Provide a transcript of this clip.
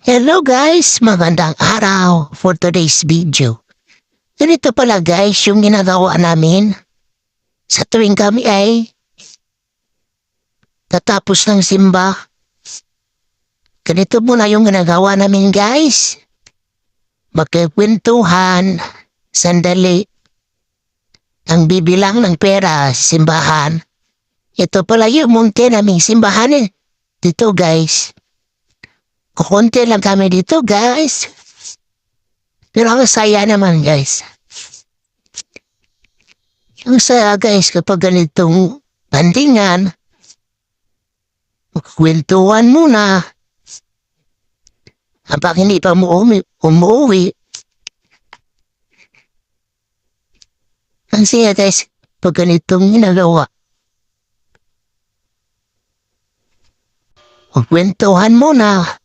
Hello guys, magandang araw for today's video. Ganito pala guys yung ginagawa namin sa tuwing kami ay tatapos ng simba. Ganito muna yung ginagawa namin guys. Magkikwentuhan, sandali. Ang bibilang ng pera sa simbahan. Ito pala yung munti naming simbahan dito guys. Kukunti lang kami dito guys. Pero ang saya naman guys. Ang saya guys kapag ganitong bandingan. Kwentuhan muna. Habang hindi pa umuwi. Ang saya guys kapag ganitong ginagawa. Kwentuhan muna.